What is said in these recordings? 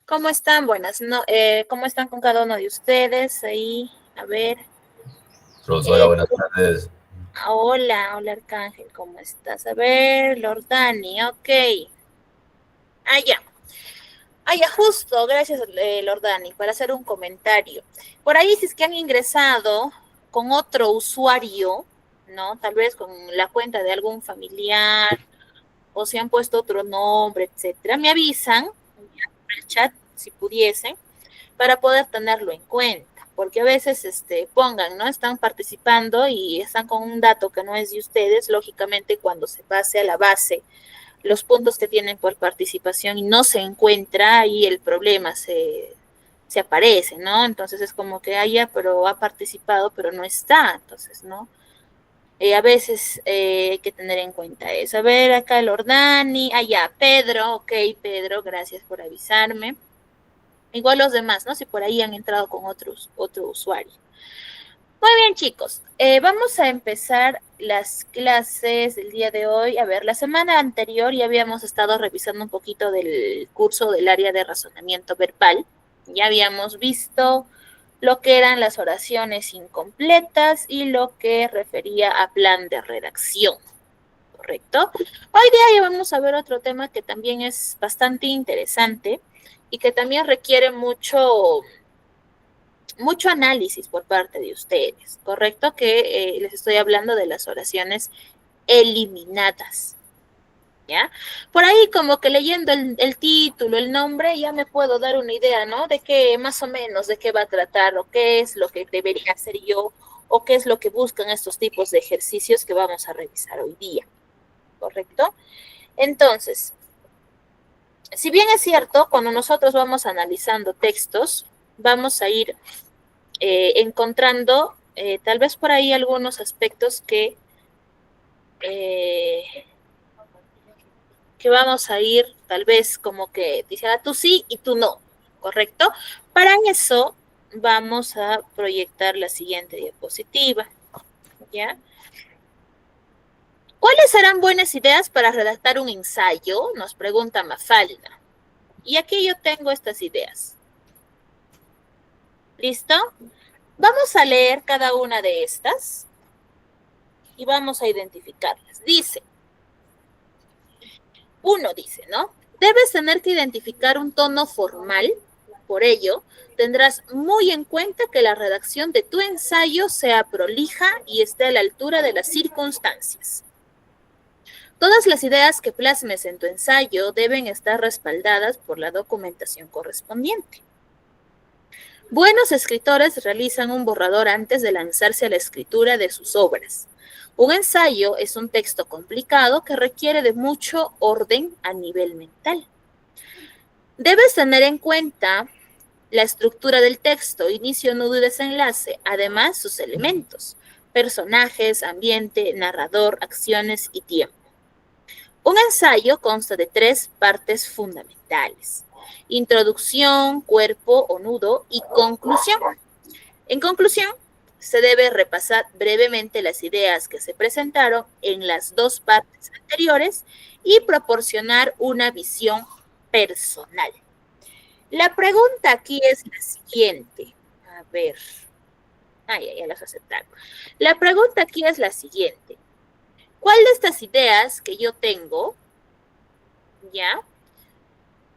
¿Cómo están? Buenas, no, ¿cómo están con cada uno de ustedes? Ahí, a ver. Profesora, Eh, buenas tardes. hola Arcángel, ¿cómo estás? A ver, Lordani, ok. Ya. Ya, justo, gracias, Lordani, para hacer un comentario. Por ahí, si es que han ingresado con otro usuario, ¿no? Tal vez con la cuenta de algún familiar, o se han puesto otro nombre, etcétera, me avisan, ya, por el chat, si pudiesen para poder tenerlo en cuenta, porque a veces pongan, ¿no? Están participando y están con un dato que no es de ustedes, lógicamente cuando se pase a la base los puntos que tienen por participación y no se encuentra, ahí el problema se aparece, ¿no? Entonces es como que haya, pero ha participado, pero no está, entonces, ¿no? A veces hay que tener en cuenta eso. A ver, acá el Ordani, ya, Pedro, ok, Pedro, gracias por avisarme. Igual los demás, ¿no? Si por ahí han entrado con otro usuario. Muy bien, chicos. Vamos a empezar las clases del día de hoy. A ver, la semana anterior ya habíamos estado revisando un poquito del curso del área de razonamiento verbal. Ya habíamos visto lo que eran las oraciones incompletas y lo que refería a plan de redacción. ¿Correcto? Hoy día ya vamos a ver otro tema que también es bastante interesante y que también requiere mucho análisis por parte de ustedes, ¿correcto? Que les estoy hablando de las oraciones eliminadas, ¿ya? Por ahí como que leyendo el título, el nombre, ya me puedo dar una idea, ¿no? De qué, más o menos, de qué va a tratar o qué es lo que debería hacer yo o qué es lo que buscan estos tipos de ejercicios que vamos a revisar hoy día, ¿correcto? Entonces, si bien es cierto, cuando nosotros vamos analizando textos, vamos a ir encontrando tal vez por ahí algunos aspectos eh, que vamos a ir tal vez como que dice, tú sí y tú no, ¿correcto? Para eso vamos a proyectar la siguiente diapositiva, ¿ya? ¿Cuáles serán buenas ideas para redactar un ensayo? Nos pregunta Mafalda. Y aquí yo tengo estas ideas. ¿Listo? Vamos a leer cada una de estas y vamos a identificarlas. Dice, uno dice, ¿no? Debes tener que identificar un tono formal, por ello, tendrás muy en cuenta que la redacción de tu ensayo sea prolija y esté a la altura de las circunstancias. Todas las ideas que plasmes en tu ensayo deben estar respaldadas por la documentación correspondiente. Buenos escritores realizan un borrador antes de lanzarse a la escritura de sus obras. Un ensayo es un texto complicado que requiere de mucho orden a nivel mental. Debes tener en cuenta la estructura del texto, inicio, nudo y desenlace, además sus elementos, personajes, ambiente, narrador, acciones y tiempo. Un ensayo consta de 3 partes fundamentales: introducción, cuerpo o nudo y conclusión. En conclusión, se debe repasar brevemente las ideas que se presentaron en las 2 partes anteriores y proporcionar una visión personal. La pregunta aquí es la siguiente. A ver. Ya las aceptaron. La pregunta aquí es la siguiente. ¿Cuál de estas ideas que yo tengo, ya,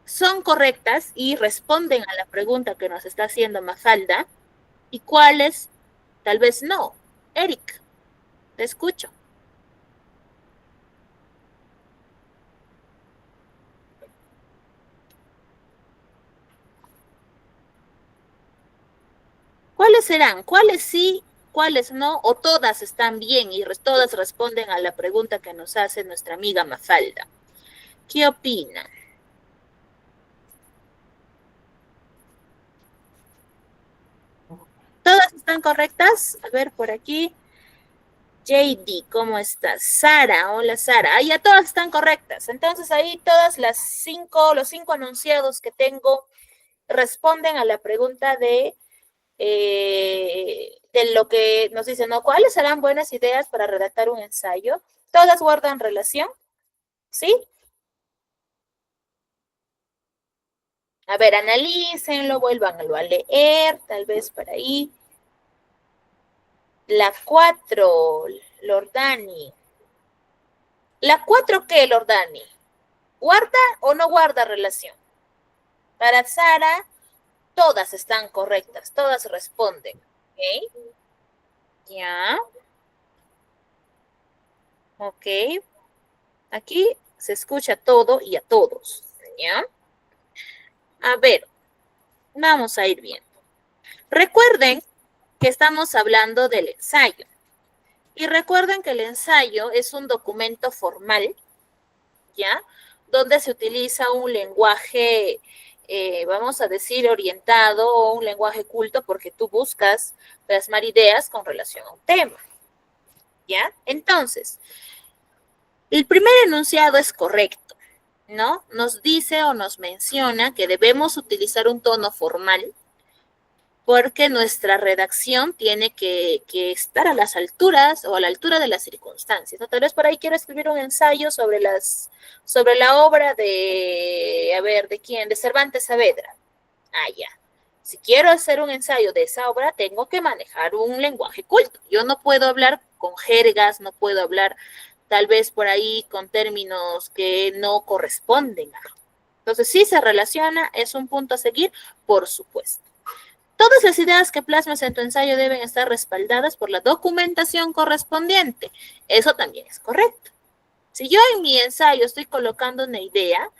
son correctas y responden a la pregunta que nos está haciendo Mafalda? ¿Y cuáles tal vez no? Eric, te escucho. ¿Cuáles serán? ¿Cuáles sí? ¿Cuáles no? ¿O todas están bien y todas responden a la pregunta que nos hace nuestra amiga Mafalda? ¿Qué opinan? ¿Todas están correctas? A ver, por aquí. JD, ¿cómo estás? Sara, hola Sara. Ya todas están correctas. Entonces ahí todas los 5 anunciados que tengo responden a la pregunta de lo que nos dicen, ¿no? ¿Cuáles serán buenas ideas para redactar un ensayo? ¿Todas guardan relación? ¿Sí? A ver, analícenlo, vuélvanlo a leer, tal vez por ahí. La 4, Lordani. ¿La 4 qué, Lordani? ¿Guarda o no guarda relación? Para Sara, todas están correctas, todas responden. ¿Ok? Ya. Ok. Aquí se escucha todo y a todos. ¿Ya? A ver, vamos a ir viendo. Recuerden que estamos hablando del ensayo. Y recuerden que el ensayo es un documento formal, ¿ya? Donde se utiliza un lenguaje, vamos a decir, orientado o un lenguaje culto porque tú buscas plasmar ideas con relación a un tema, ¿ya? Entonces, el primer enunciado es correcto, ¿no? Nos dice o nos menciona que debemos utilizar un tono formal porque nuestra redacción tiene que estar a las alturas o a la altura de las circunstancias, ¿no? Tal vez por ahí quiero escribir un ensayo sobre la obra de, a ver, ¿de quién? De Cervantes Saavedra. Ah, ya. Si quiero hacer un ensayo de esa obra, tengo que manejar un lenguaje culto. Yo no puedo hablar con jergas, no puedo hablar tal vez por ahí con términos que no corresponden. Entonces, sí se relaciona, es un punto a seguir, por supuesto. Todas las ideas que plasmes en tu ensayo deben estar respaldadas por la documentación correspondiente. Eso también es correcto. Si yo en mi ensayo estoy colocando una idea,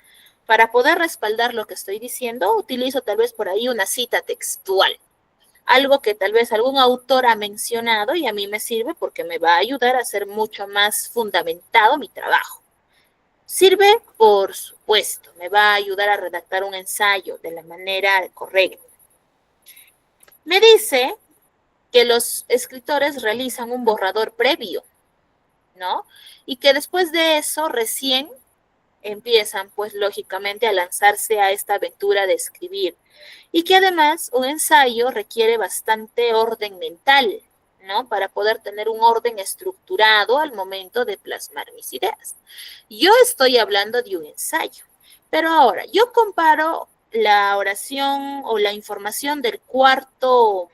para poder respaldar lo que estoy diciendo, utilizo tal vez por ahí una cita textual. Algo que tal vez algún autor ha mencionado y a mí me sirve porque me va a ayudar a hacer mucho más fundamentado mi trabajo. Sirve, por supuesto, me va a ayudar a redactar un ensayo de la manera correcta. Me dice que los escritores realizan un borrador previo, ¿no? Y que después de eso recién empiezan, pues lógicamente, a lanzarse a esta aventura de escribir. Y que además un ensayo requiere bastante orden mental, ¿no? Para poder tener un orden estructurado al momento de plasmar mis ideas. Yo estoy hablando de un ensayo, pero ahora yo comparo la oración o la información del cuarto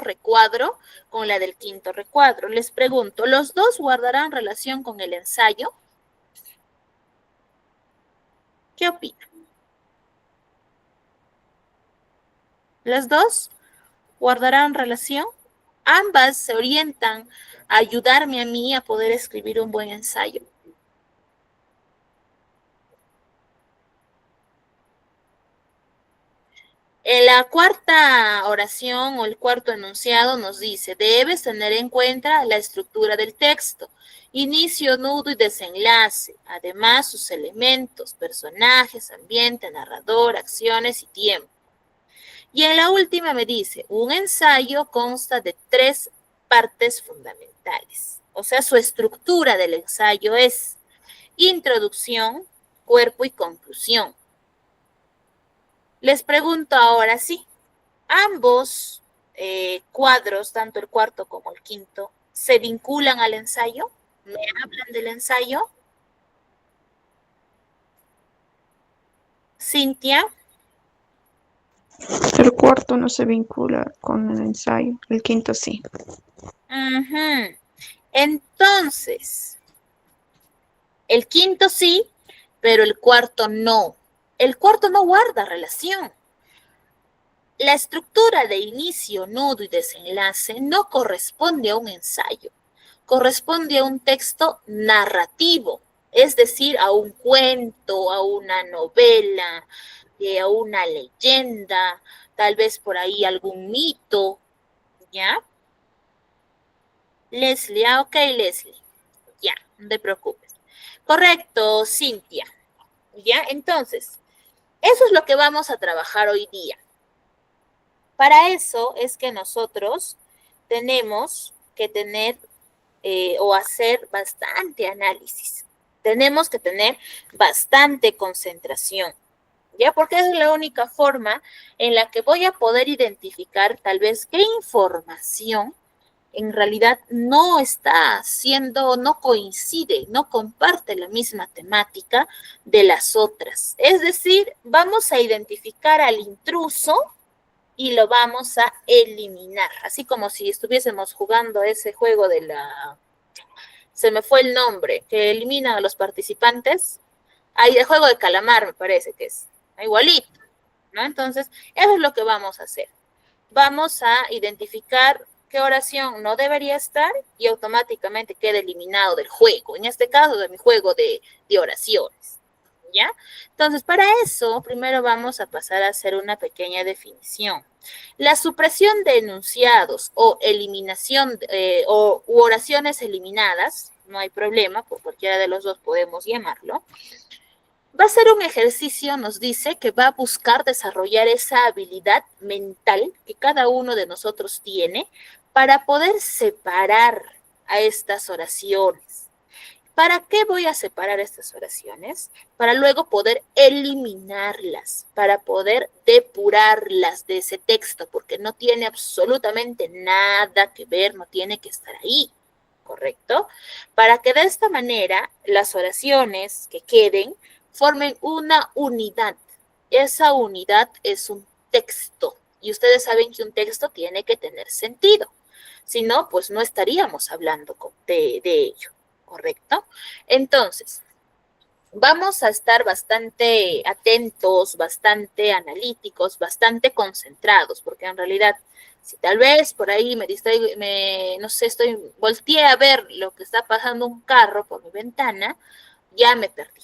recuadro con la del quinto recuadro. Les pregunto, ¿los dos guardarán relación con el ensayo? ¿Qué opinan? ¿Las dos guardarán relación? Ambas se orientan a ayudarme a mí a poder escribir un buen ensayo. En la cuarta oración o el cuarto enunciado nos dice, debes tener en cuenta la estructura del texto, inicio, nudo y desenlace, además sus elementos, personajes, ambiente, narrador, acciones y tiempo. Y en la última me dice, un ensayo consta de 3 partes fundamentales. O sea, su estructura del ensayo es introducción, cuerpo y conclusión. Les pregunto ahora sí, ambos cuadros, tanto el cuarto como el quinto, ¿se vinculan al ensayo? ¿Me hablan del ensayo? Cintia. El cuarto no se vincula con el ensayo, el quinto sí. Entonces, el quinto sí, pero el cuarto no. El cuarto no guarda relación. La estructura de inicio, nudo y desenlace no corresponde a un ensayo, corresponde a un texto narrativo, es decir, a un cuento, a una novela, a una leyenda, tal vez por ahí algún mito, ¿ya? Leslie, ok, Leslie, ya, no te preocupes. Correcto, Cintia, ¿ya? Entonces, eso es lo que vamos a trabajar hoy día. Para eso es que nosotros tenemos que tener o hacer bastante análisis. Tenemos que tener bastante concentración, ¿ya? Porque es la única forma en la que voy a poder identificar tal vez qué información en realidad no está siendo, no coincide, no comparte la misma temática de las otras. Es decir, vamos a identificar al intruso y lo vamos a eliminar, así como si estuviésemos jugando ese juego de se me fue el nombre, que eliminan a los participantes. Ahí el juego de calamar me parece que es igualito, ¿no? Entonces, eso es lo que vamos a hacer. Vamos a identificar qué oración no debería estar y automáticamente queda eliminado del juego, en este caso de mi juego de oraciones, ¿ya? Entonces, para eso, primero vamos a pasar a hacer una pequeña definición. La supresión de enunciados o eliminación u oraciones eliminadas, no hay problema, por cualquiera de los dos podemos llamarlo, va a ser un ejercicio, nos dice, que va a buscar desarrollar esa habilidad mental que cada uno de nosotros tiene para poder separar a estas oraciones. ¿Para qué voy a separar estas oraciones? Para luego poder eliminarlas, para poder depurarlas de ese texto, porque no tiene absolutamente nada que ver, no tiene que estar ahí, ¿correcto? Para que de esta manera las oraciones que queden formen una unidad. Esa unidad es un texto, y ustedes saben que un texto tiene que tener sentido. Si no, pues no estaríamos hablando de ello. ¿Correcto? Entonces, vamos a estar bastante atentos, bastante analíticos, bastante concentrados, porque en realidad, si tal vez por ahí me distraigo, no sé, volteé a ver lo que está pasando un carro por mi ventana, ya me perdí,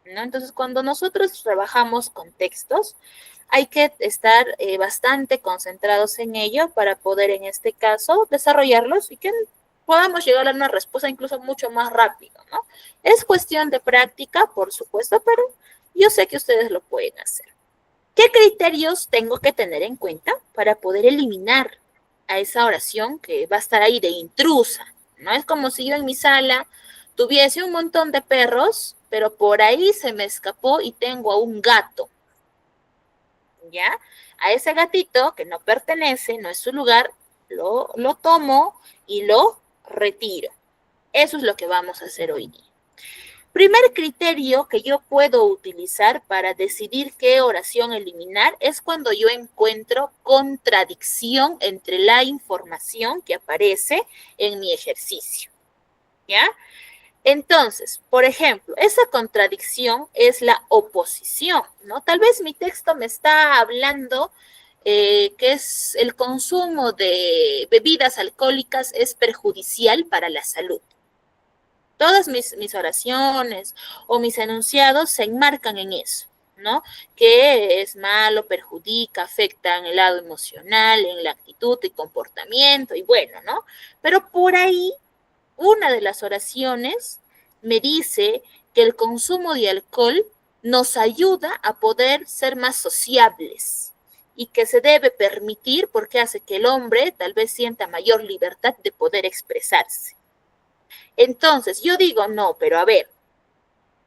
¿no? Entonces, cuando nosotros trabajamos con textos, hay que estar bastante concentrados en ello para poder, en este caso, desarrollarlos y que podamos llegar a una respuesta incluso mucho más rápido, ¿no? Es cuestión de práctica, por supuesto, pero yo sé que ustedes lo pueden hacer. ¿Qué criterios tengo que tener en cuenta para poder eliminar a esa oración que va a estar ahí de intrusa? ¿No? Es como si yo en mi sala tuviese un montón de perros, pero por ahí se me escapó y tengo a un gato, ¿ya? A ese gatito que no pertenece, no es su lugar, lo tomo y lo retiro. Eso es lo que vamos a hacer hoy día. Primer criterio que yo puedo utilizar para decidir qué oración eliminar es cuando yo encuentro contradicción entre la información que aparece en mi ejercicio, ¿ya? Entonces, por ejemplo, esa contradicción es la oposición, ¿no? Tal vez mi texto me está hablando que es el consumo de bebidas alcohólicas es perjudicial para la salud. Todas mis oraciones o mis enunciados se enmarcan en eso, ¿no? Que es malo, perjudica, afecta en el lado emocional, en la actitud y comportamiento, y bueno, ¿no? Pero por ahí, una de las oraciones me dice que el consumo de alcohol nos ayuda a poder ser más sociables y que se debe permitir porque hace que el hombre tal vez sienta mayor libertad de poder expresarse. Entonces, yo digo, no, pero a ver,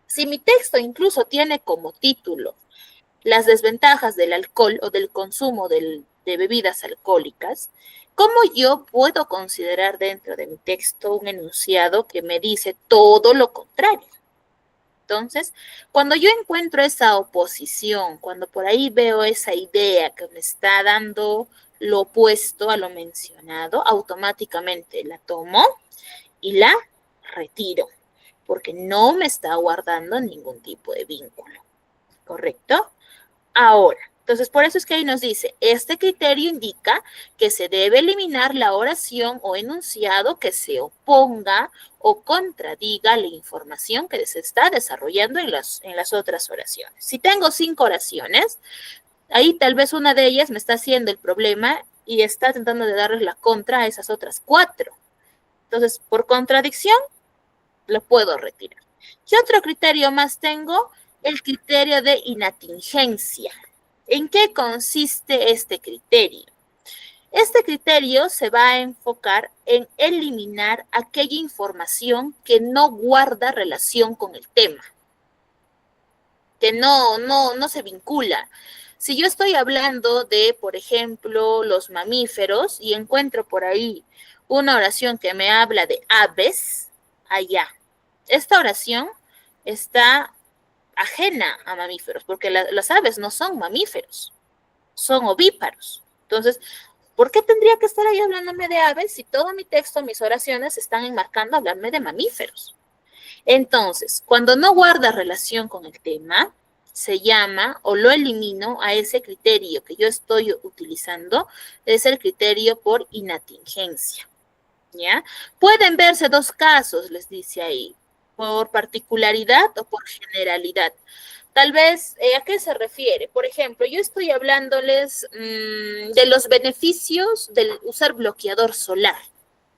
si mi texto incluso tiene como título las desventajas del alcohol o del consumo de bebidas alcohólicas, ¿cómo yo puedo considerar dentro de mi texto un enunciado que me dice todo lo contrario? Entonces, cuando yo encuentro esa oposición, cuando por ahí veo esa idea que me está dando lo opuesto a lo mencionado, automáticamente la tomo y la retiro, porque no me está guardando ningún tipo de vínculo, ¿correcto? Ahora, entonces por eso es que ahí nos dice, este criterio indica que se debe eliminar la oración o enunciado que se oponga o contradiga la información que se está desarrollando en las otras oraciones. Si tengo 5 oraciones, ahí tal vez una de ellas me está haciendo el problema y está tratando de darles la contra a esas otras 4. Entonces, por contradicción, lo puedo retirar. ¿Qué otro criterio más tengo? El criterio de inatingencia. ¿En qué consiste este criterio? Este criterio se va a enfocar en eliminar aquella información que no guarda relación con el tema, que no se vincula. Si yo estoy hablando de, por ejemplo, los mamíferos y encuentro por ahí una oración que me habla de aves, allá. Esta oración está ajena a mamíferos, porque las aves no son mamíferos, son ovíparos. Entonces, ¿por qué tendría que estar ahí hablándome de aves si todo mi texto, mis oraciones están enmarcando hablarme de mamíferos? Entonces, cuando no guarda relación con el tema, se llama o lo elimino a ese criterio que yo estoy utilizando, es el criterio por inatingencia. ¿Ya? Pueden verse dos casos, les dice ahí, por particularidad o por generalidad. Tal vez, ¿a qué se refiere? Por ejemplo, yo estoy hablándoles de los beneficios del usar bloqueador solar,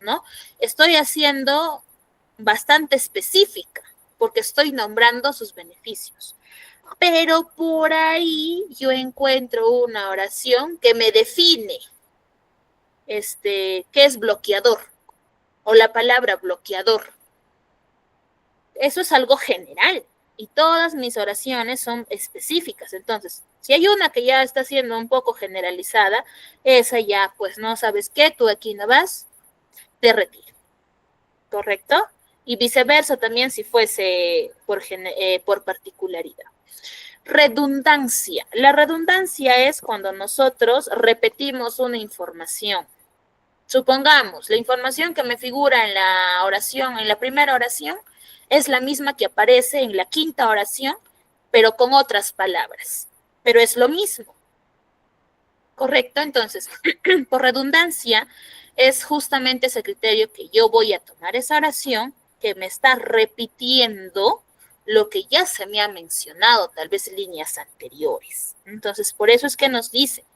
¿no? Estoy haciendo bastante específica porque estoy nombrando sus beneficios. Pero por ahí yo encuentro una oración que me define qué es bloqueador o la palabra bloqueador. Eso es algo general y todas mis oraciones son específicas. Entonces, si hay una que ya está siendo un poco generalizada, esa ya, pues no sabes qué, tú aquí no vas, te retiro. ¿Correcto? Y viceversa también si fuese por particularidad. Redundancia. La redundancia es cuando nosotros repetimos una información. Supongamos, la información que me figura en la oración, en la primera oración, es la misma que aparece en la quinta oración, pero con otras palabras. Pero es lo mismo. ¿Correcto? Entonces, por redundancia, es justamente ese criterio que yo voy a tomar esa oración que me está repitiendo lo que ya se me ha mencionado, tal vez en líneas anteriores. Entonces, por eso es que nos dice,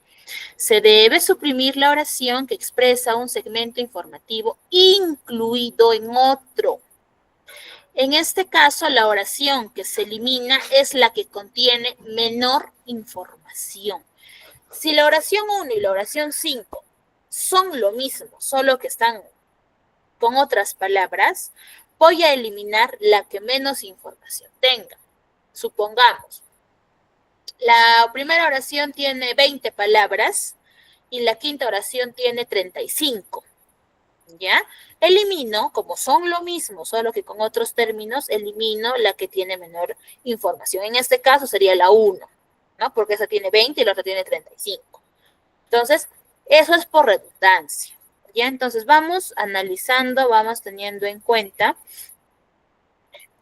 se debe suprimir la oración que expresa un segmento informativo incluido en otro. En este caso, la oración que se elimina es la que contiene menor información. Si la oración 1 y la oración 5 son lo mismo, solo que están con otras palabras, voy a eliminar la que menos información tenga. Supongamos, la primera oración tiene 20 palabras y la quinta oración tiene 35. ¿Ya? Elimino, como son lo mismo, solo que con otros términos, elimino la que tiene menor información. En este caso sería la 1, ¿no? Porque esa tiene 20 y la otra tiene 35. Entonces, eso es por redundancia. ¿Ya? Entonces, vamos analizando, vamos teniendo en cuenta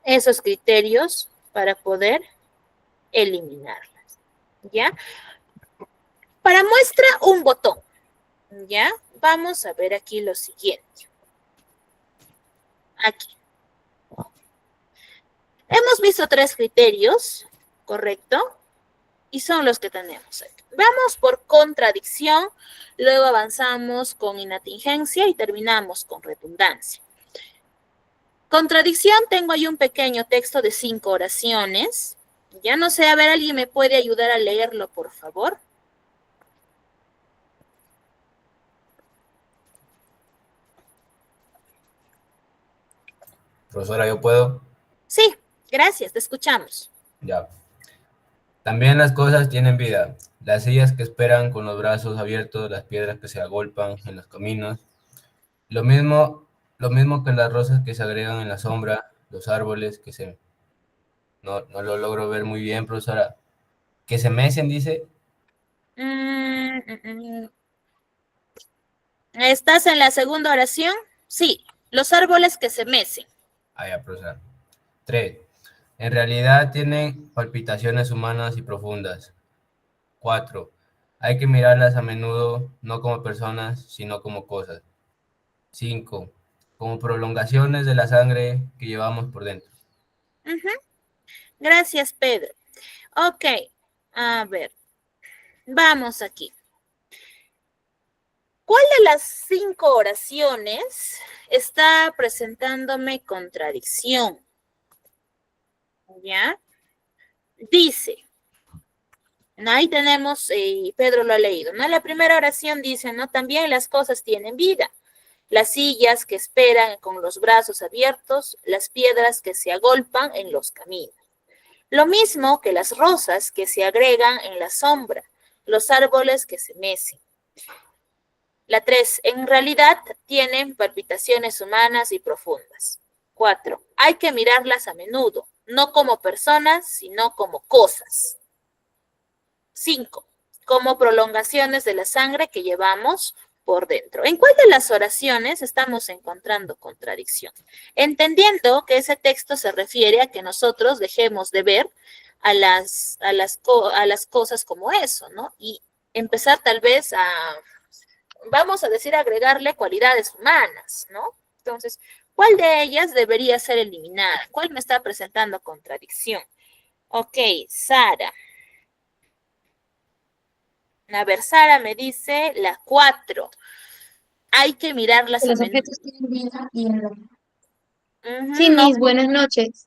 esos criterios para poder eliminarlas. ¿Ya? Para muestra, un botón. ¿Ya? Vamos a ver aquí lo siguiente. Aquí. Hemos visto 3 criterios, ¿correcto? Y son los que tenemos aquí. Vamos por contradicción, luego avanzamos con inatingencia y terminamos con redundancia. Contradicción, tengo ahí un pequeño texto de 5 oraciones. Ya no sé, a ver, ¿alguien me puede ayudar a leerlo, por favor? Profesora, ¿yo puedo? Sí, gracias, te escuchamos. Ya. También las cosas tienen vida. Las sillas que esperan con los brazos abiertos, las piedras que se agolpan en los caminos. Lo mismo que las rosas que se agregan en la sombra, los árboles que se... No lo logro ver muy bien, profesora. Que se mecen, dice. ¿Estás en la segunda oración? Sí, los árboles que se mecen. Ah, ya, profesora. 3. En realidad tienen palpitaciones humanas y profundas. 4. Hay que mirarlas a menudo no como personas, sino como cosas. 5. Como prolongaciones de la sangre que llevamos por dentro. Gracias, Pedro. Ok, a ver, vamos aquí. ¿Cuál de las 5 oraciones está presentándome contradicción? ¿Ya? Dice, ahí tenemos, Pedro lo ha leído, ¿no? La primera oración dice, ¿no? También las cosas tienen vida. Las sillas que esperan con los brazos abiertos, las piedras que se agolpan en los caminos. Lo mismo que las rosas que se agregan en la sombra, los árboles que se mecen. La 3, en realidad tienen palpitaciones humanas y profundas. 4, hay que mirarlas a menudo, no como personas, sino como cosas. 5, como prolongaciones de la sangre que llevamos por dentro. ¿En cuál de las oraciones estamos encontrando contradicción? Entendiendo que ese texto se refiere a que nosotros dejemos de ver a las cosas como eso, ¿no? Y empezar tal vez a, vamos a decir, agregarle cualidades humanas, ¿no? Entonces, ¿cuál de ellas debería ser eliminada? ¿Cuál me está presentando contradicción? Ok, Sara. A ver, Sara me dice la 4. Hay que mirarlas Que a los menudo. objetos tienen vida y en lo... Sí, No, Miss, buenas noches.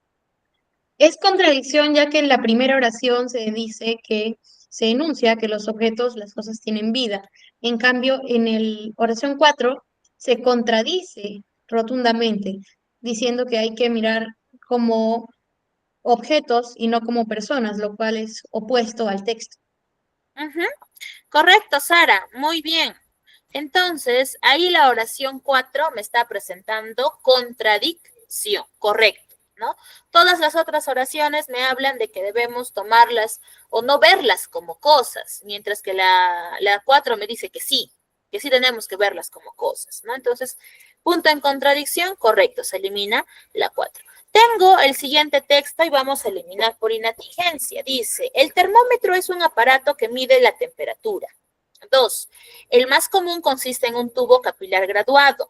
Es contradicción ya que en la primera oración se dice que se enuncia que los objetos, las cosas tienen vida. En cambio, en el oración 4 se contradice rotundamente, diciendo que hay que mirar como objetos y no como personas, lo cual es opuesto al texto. correcto, Sara, muy bien. Entonces, ahí la oración 4 me está presentando contradicción, correcto, ¿no? Todas las otras oraciones me hablan de que debemos tomarlas o no verlas como cosas, mientras que la 4 me dice que sí tenemos que verlas como cosas, ¿no? Entonces, punto en contradicción, correcto, se elimina la 4. Tengo el siguiente texto y vamos a eliminar por inatingencia. Dice, el termómetro es un aparato que mide la temperatura. 2. El más común consiste en un tubo capilar graduado.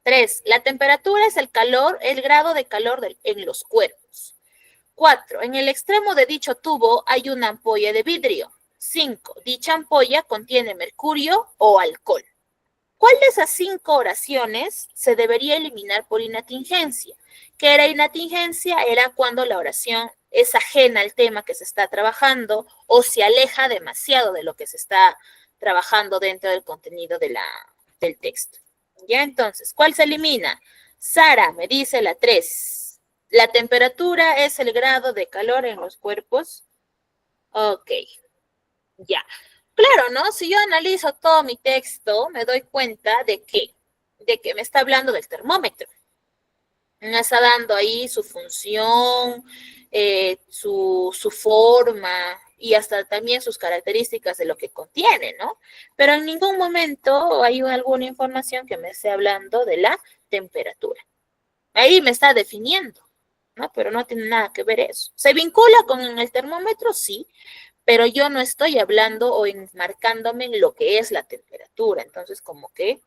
3. La temperatura es el calor, el grado de calor en los cuerpos. 4. En el extremo de dicho tubo hay una ampolla de vidrio. 5. Dicha ampolla contiene mercurio o alcohol. ¿Cuál de esas 5 oraciones se debería eliminar por inatingencia? ¿Qué era inatingencia? Era cuando la oración es ajena al tema que se está trabajando o se aleja demasiado de lo que se está trabajando dentro del contenido del texto. Ya, entonces, ¿cuál se elimina? Sara me dice la 3. La temperatura es el grado de calor en los cuerpos. Ok, ya. Claro, ¿no? Si yo analizo todo mi texto, me doy cuenta de que me está hablando del termómetro. Me está dando ahí su función, su forma y hasta también sus características de lo que contiene, ¿no? Pero en ningún momento hay alguna información que me esté hablando de la temperatura. Ahí me está definiendo, ¿no? Pero no tiene nada que ver eso. ¿Se vincula con el termómetro? Sí, pero yo no estoy hablando o enmarcándome en lo que es la temperatura, entonces como que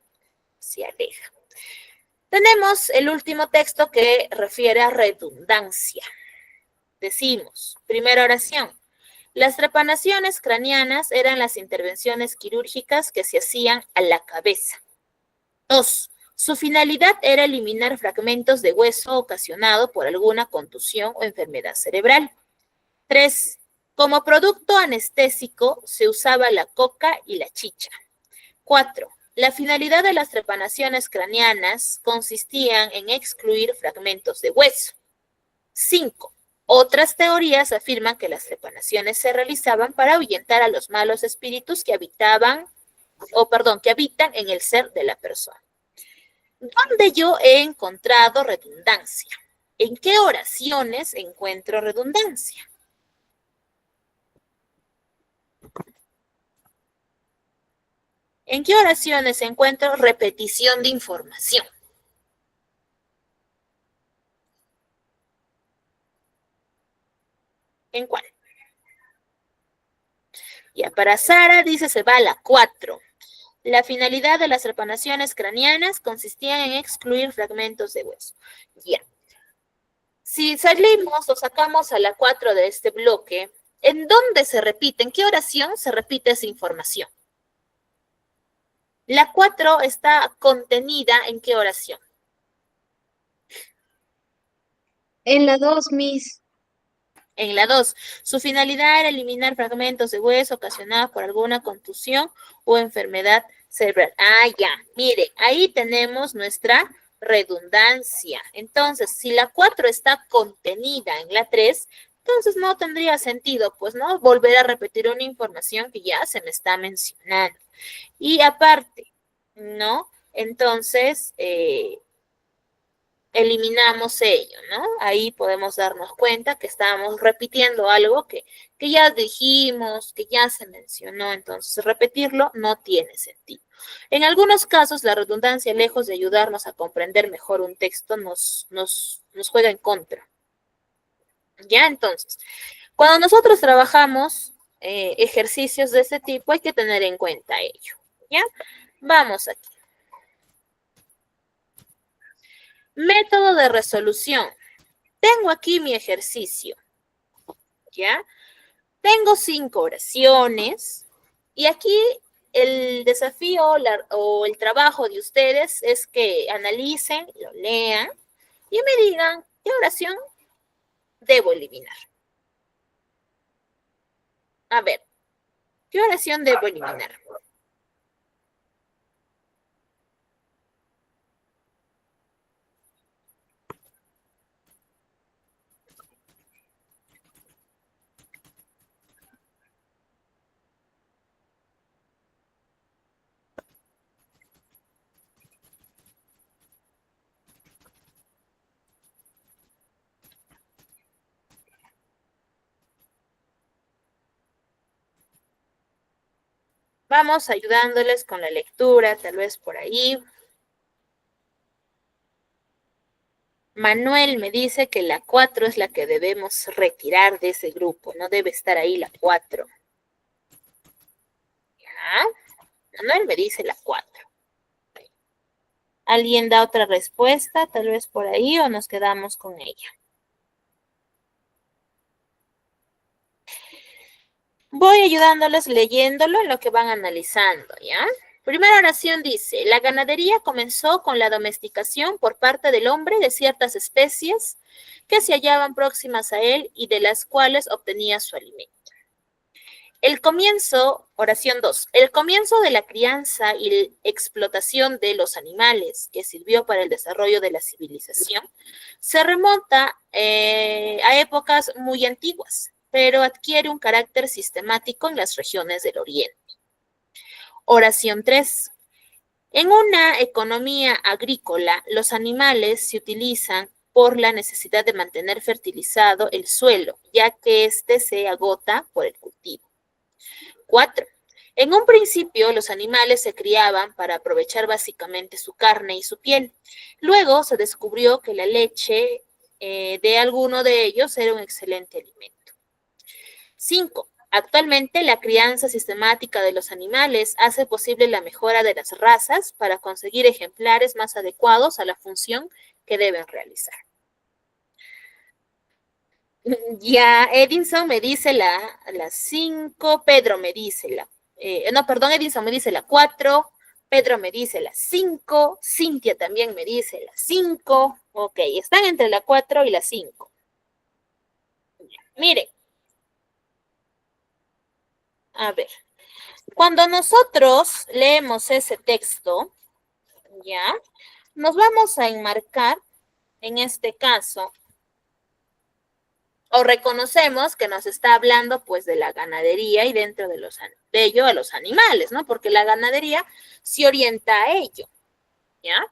se aleja. Tenemos el último texto que refiere a redundancia. Decimos, primera oración, las trepanaciones craneanas eran las intervenciones quirúrgicas que se hacían a la cabeza. 2. Su finalidad era eliminar fragmentos de hueso ocasionado por alguna contusión o enfermedad cerebral. 3. Como producto anestésico se usaba la coca y la chicha. 4. La finalidad de las trepanaciones craneanas consistían en excluir fragmentos de hueso. 5. Otras teorías afirman que las trepanaciones se realizaban para ahuyentar a los malos espíritus que habitan en el ser de la persona. ¿Dónde yo he encontrado redundancia? ¿En qué oraciones encuentro redundancia? ¿En qué oraciones encuentro repetición de información? ¿En cuál? Ya, para Sara dice se va a la 4. La finalidad de las trepanaciones craneanas consistía en excluir fragmentos de hueso. Ya. Si salimos o sacamos a la 4 de este bloque, ¿en dónde se repite? ¿En qué oración se repite esa información? La 4 está contenida ¿en qué oración? En la 2, Miss. En la 2, su finalidad era eliminar fragmentos de hueso ocasionados por alguna contusión o enfermedad cerebral. Ah, ya, mire, ahí tenemos nuestra redundancia. Entonces, si la 4 está contenida en la 3, entonces no tendría sentido, pues, ¿no? Volver a repetir una información que ya se me está mencionando. Y aparte, ¿no? Entonces, eliminamos ello, ¿no? Ahí podemos darnos cuenta que estábamos repitiendo algo que ya dijimos, que ya se mencionó, entonces repetirlo no tiene sentido. En algunos casos, la redundancia, lejos de ayudarnos a comprender mejor un texto, nos juega en contra. ¿Ya? Entonces, cuando nosotros trabajamos ejercicios de este tipo, hay que tener en cuenta ello. ¿Ya? Vamos aquí. Método de resolución. Tengo aquí mi ejercicio, ¿ya? Tengo 5 oraciones y aquí el desafío o el trabajo de ustedes es que analicen, lo lean y me digan qué oración debo eliminar. A ver, ¿qué oración debo eliminar? Vamos ayudándoles con la lectura, tal vez por ahí. Manuel me dice que la 4 es la que debemos retirar de ese grupo. No debe estar ahí la 4. ¿Ya? Manuel me dice la 4. ¿Alguien da otra respuesta? Tal vez por ahí o nos quedamos con ella. Voy ayudándoles leyéndolo en lo que van analizando, ¿ya? Primera oración dice, la ganadería comenzó con la domesticación por parte del hombre de ciertas especies que se hallaban próximas a él y de las cuales obtenía su alimento. El comienzo, oración 2, el comienzo de la crianza y explotación de los animales que sirvió para el desarrollo de la civilización se remonta a épocas muy antiguas, pero adquiere un carácter sistemático en las regiones del Oriente. Oración 3. En una economía agrícola, los animales se utilizan por la necesidad de mantener fertilizado el suelo, ya que éste se agota por el cultivo. 4. En un principio, los animales se criaban para aprovechar básicamente su carne y su piel. Luego se descubrió que la leche de alguno de ellos era un excelente alimento. 5. Actualmente, la crianza sistemática de los animales hace posible la mejora de las razas para conseguir ejemplares más adecuados a la función que deben realizar. Ya, Edinson me dice la 5, Pedro me dice Edinson me dice la 4, Pedro me dice la 5, Cintia también me dice la 5. Ok, están entre la 4 y la 5. Mire, a ver, cuando nosotros leemos ese texto, ya, nos vamos a enmarcar, en este caso, o reconocemos que nos está hablando pues de la ganadería y dentro de ello a los animales, ¿no? Porque la ganadería se orienta a ello, ¿ya?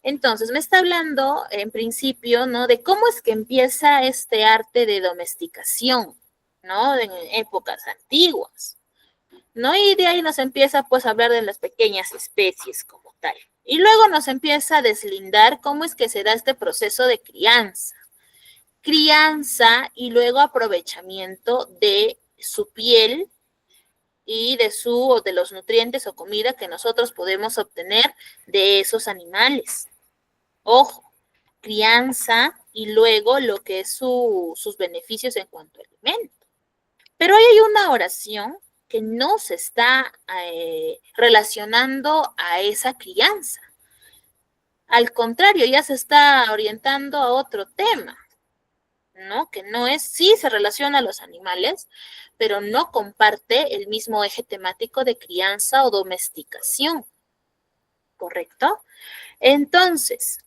Entonces me está hablando en principio, ¿no? De cómo es que empieza este arte de domesticación, ¿no? En épocas antiguas, ¿no? Y de ahí nos empieza pues a hablar de las pequeñas especies como tal. Y luego nos empieza a deslindar cómo es que se da este proceso de crianza y luego aprovechamiento de su piel y de los nutrientes o comida que nosotros podemos obtener de esos animales. Ojo, crianza y luego lo que es sus beneficios en cuanto a alimento. Pero hay una oración que no se está relacionando a esa crianza. Al contrario, ya se está orientando a otro tema, ¿no? Que no es, sí se relaciona a los animales, pero no comparte el mismo eje temático de crianza o domesticación, ¿correcto? Entonces,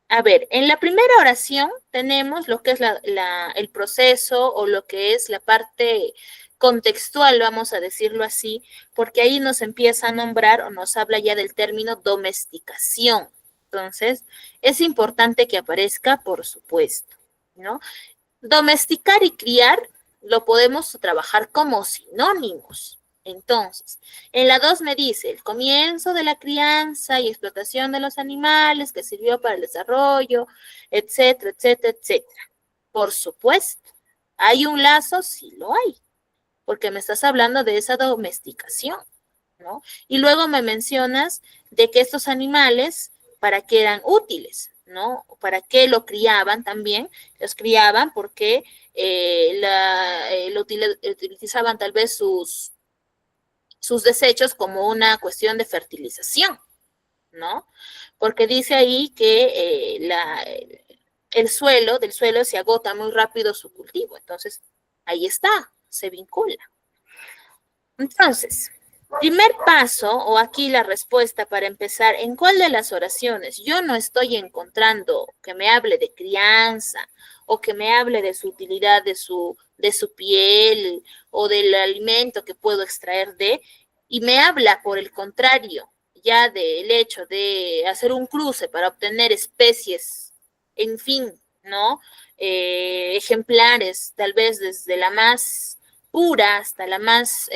a ver, en la primera oración tenemos lo que es el proceso o lo que es la parte contextual, vamos a decirlo así, porque ahí nos empieza a nombrar o nos habla ya del término domesticación. Entonces, es importante que aparezca, por supuesto, ¿no? Domesticar y criar lo podemos trabajar como sinónimos. Entonces, en la 2 me dice el comienzo de la crianza y explotación de los animales que sirvió para el desarrollo, etcétera, etcétera, etcétera. Por supuesto, ¿hay un lazo? Sí lo hay, porque me estás hablando de esa domesticación, ¿no? Y luego me mencionas de que estos animales, ¿para qué eran útiles? ¿No? ¿Para qué lo criaban también? Los criaban porque utilizaban tal vez sus desechos como una cuestión de fertilización, ¿no? Porque dice ahí que del suelo se agota muy rápido su cultivo. Entonces, ahí está, se vincula. Entonces, primer paso, o aquí la respuesta para empezar, ¿en cuál de las oraciones yo no estoy encontrando que me hable de crianza o que me hable de su utilidad, de su piel o del alimento que puedo extraer y me habla, por el contrario, ya del hecho de hacer un cruce para obtener especies, en fin, ¿no? Ejemplares, tal vez desde la más pura hasta la más,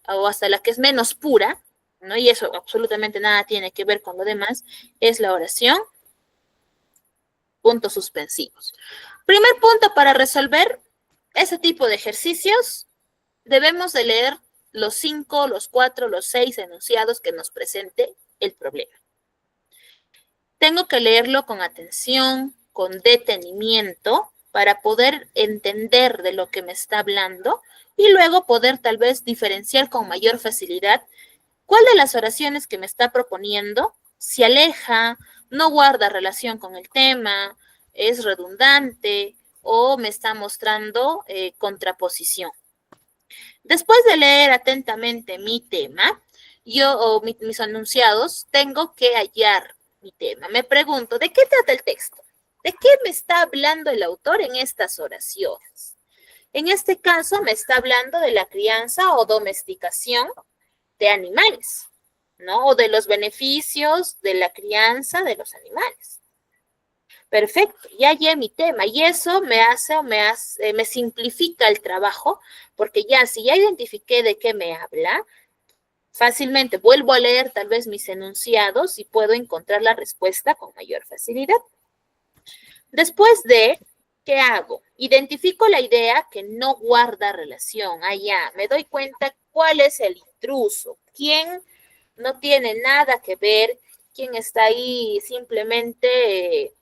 o hasta la que es menos pura, ¿no? Y eso absolutamente nada tiene que ver con lo demás, es la oración, puntos suspensivos. Primer punto para resolver ese tipo de ejercicios, debemos de leer los 5, los 4, los 6 enunciados que nos presente el problema. Tengo que leerlo con atención, con detenimiento, para poder entender de lo que me está hablando y luego poder tal vez diferenciar con mayor facilidad cuál de las oraciones que me está proponiendo se aleja, no guarda relación con el tema, es redundante o me está mostrando contraposición. Después de leer atentamente mi tema, mis enunciados, tengo que hallar mi tema. Me pregunto, ¿de qué trata el texto? ¿De qué me está hablando el autor en estas oraciones? En este caso, me está hablando de la crianza o domesticación de animales, ¿no? O de los beneficios de la crianza de los animales. Perfecto, ya hallé mi tema y eso me simplifica el trabajo, porque ya si ya identifiqué de qué me habla, fácilmente vuelvo a leer tal vez mis enunciados y puedo encontrar la respuesta con mayor facilidad. Después de, ¿qué hago? Identifico la idea que no guarda relación. Allá me doy cuenta cuál es el intruso, quién no tiene nada que ver, quién está ahí simplemente,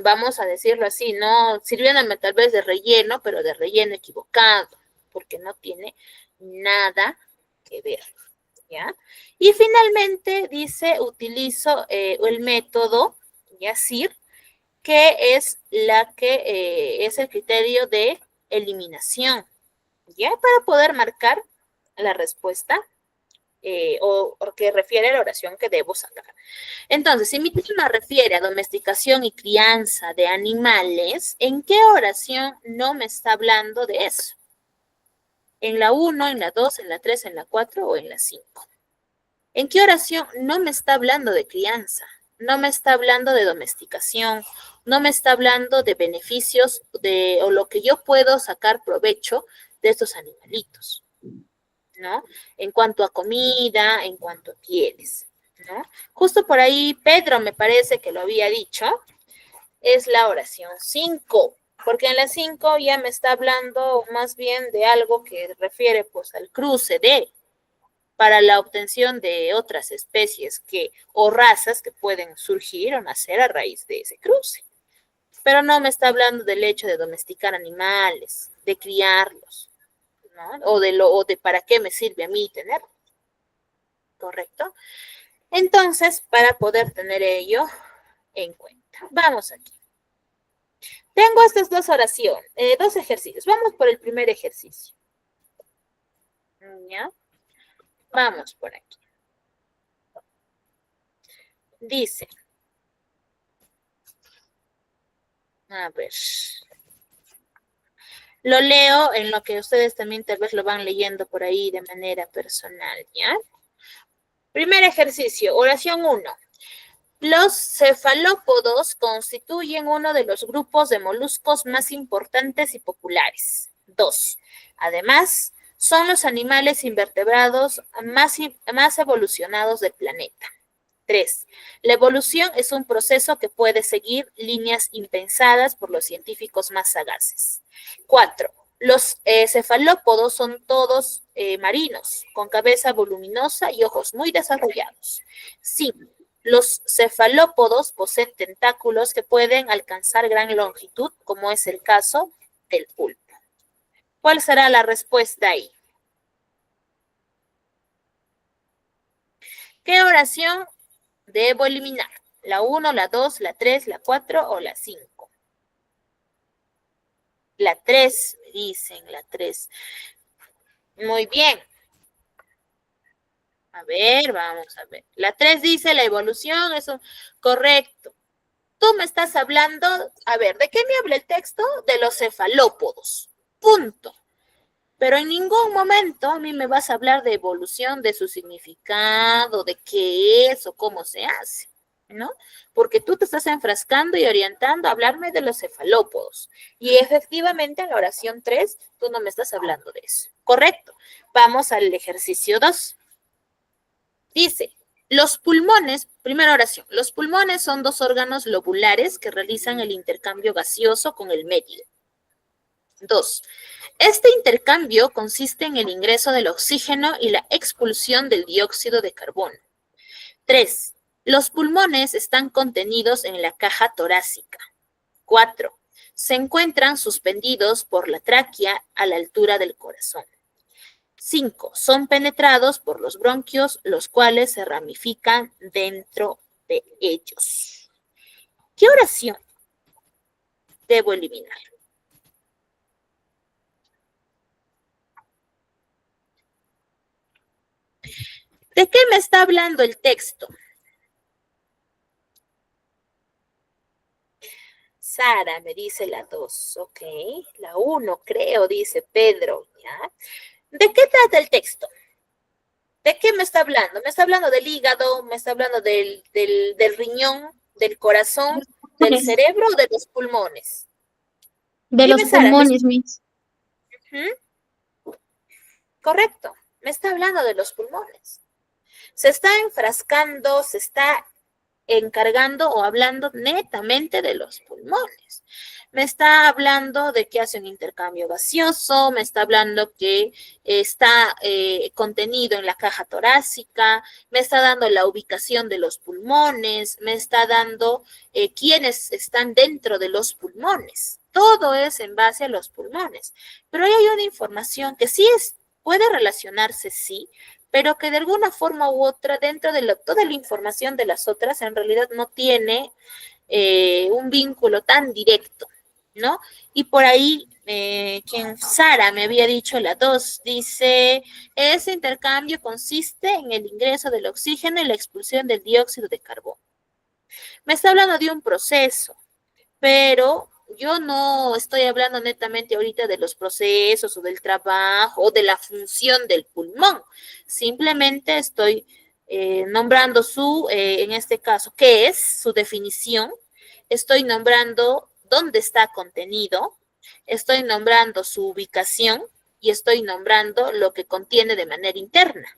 vamos a decirlo así, no sirviéndome tal vez de relleno, pero de relleno equivocado, porque no tiene nada que ver, ¿ya? Y finalmente dice, utilizo el método YASIR, que es es el criterio de eliminación, ¿ya? Para poder marcar la respuesta o que refiere a la oración que debo sacar. Entonces, si mi tema refiere a domesticación y crianza de animales, ¿en qué oración no me está hablando de eso? ¿En la 1, en la 2, en la 3, en la 4 o en la 5? ¿En qué oración no me está hablando de crianza? No me está hablando de domesticación, no me está hablando de beneficios o lo que yo puedo sacar provecho de estos animalitos, ¿no? En cuanto a comida, en cuanto a pieles, ¿no? Justo por ahí Pedro me parece que lo había dicho, es la oración 5, porque en la 5 ya me está hablando más bien de algo que refiere pues al cruce para la obtención de otras especies o razas que pueden surgir o nacer a raíz de ese cruce. Pero no me está hablando del hecho de domesticar animales, de criarlos, ¿no? O de para qué me sirve a mí tenerlos. ¿Correcto? Entonces, para poder tener ello en cuenta. Vamos aquí. Tengo estas dos oraciones, dos ejercicios. Vamos por el primer ejercicio. ¿Ya? Vamos por aquí. Dice, a ver, Lo leo en lo que ustedes también tal vez lo van leyendo por ahí de manera personal, ¿ya? Primer ejercicio, oración 1. Los cefalópodos constituyen uno de los grupos de moluscos más importantes y populares. 2. Además, son los animales invertebrados más evolucionados del planeta. 3. La evolución es un proceso que puede seguir líneas impensadas por los científicos más sagaces. 4. Los cefalópodos son todos marinos, con cabeza voluminosa y ojos muy desarrollados. 5. Los cefalópodos poseen tentáculos que pueden alcanzar gran longitud, como es el caso del pulpo. ¿Cuál será la respuesta ahí? ¿Qué oración debo eliminar? ¿La 1, la 2, la 3, la 4 o la 5? La 3, me dicen, la 3. Muy bien. A ver, vamos a ver. La 3 dice la evolución, eso correcto. Tú me estás hablando, a ver, ¿de qué me habla el texto? De los cefalópodos. Punto. Pero en ningún momento a mí me vas a hablar de evolución, de su significado, de qué es o cómo se hace, ¿no? Porque tú te estás enfrascando y orientando a hablarme de los cefalópodos. Y efectivamente en la oración 3 tú no me estás hablando de eso. Correcto. Vamos al ejercicio 2. Dice, los pulmones, primera oración, los pulmones son dos órganos lobulares que realizan el intercambio gaseoso con el medio. 2. Este intercambio consiste en el ingreso del oxígeno y la expulsión del dióxido de carbono. 3. Los pulmones están contenidos en la caja torácica. 4. Se encuentran suspendidos por la tráquea a la altura del corazón. 5. Son penetrados por los bronquios, los cuales se ramifican dentro de ellos. ¿Qué oración debo eliminar? ¿De qué me está hablando el texto? Sara me dice la 2, ok. La 1 creo, dice Pedro, ¿ya? ¿De qué trata el texto? ¿De qué me está hablando? ¿Me está hablando del hígado? ¿Me está hablando del riñón, del corazón, del cerebro o de los pulmones? De Dime, los Sara, pulmones, Miss. Correcto, me está hablando de los pulmones. Se está enfrascando, se está encargando o hablando netamente de los pulmones. Me está hablando de que hace un intercambio gaseoso, me está hablando que está contenido en la caja torácica, me está dando la ubicación de los pulmones, me está dando quiénes están dentro de los pulmones. Todo es en base a los pulmones. Pero ahí hay una información que sí puede relacionarse, sí, pero que de alguna forma u otra, dentro de toda la información de las otras, en realidad no tiene un vínculo tan directo, ¿no? Y por ahí, quien Sara me había dicho la 2, dice, ese intercambio consiste en el ingreso del oxígeno y la expulsión del dióxido de carbono. Me está hablando de un proceso, pero yo no estoy hablando netamente ahorita de los procesos o del trabajo o de la función del pulmón. Simplemente estoy nombrando en este caso, ¿qué es su definición? Estoy nombrando dónde está contenido, estoy nombrando su ubicación y estoy nombrando lo que contiene de manera interna.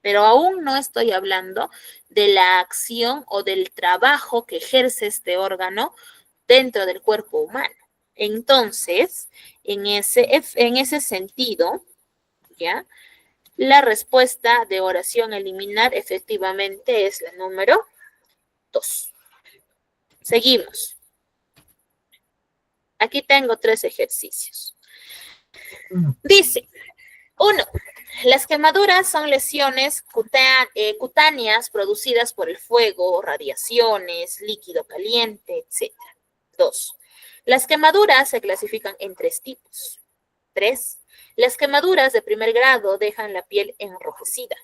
Pero aún no estoy hablando de la acción o del trabajo que ejerce este órgano dentro del cuerpo humano. Entonces, en ese sentido, ¿ya? La respuesta de oración eliminar efectivamente es la número 2. Seguimos. Aquí tengo 3 ejercicios. Dice, 1. Las quemaduras son lesiones cutáneas producidas por el fuego, radiaciones, líquido caliente, etc. 2. Las quemaduras se clasifican en 3 tipos. 3. Las quemaduras de primer grado dejan la piel enrojecida.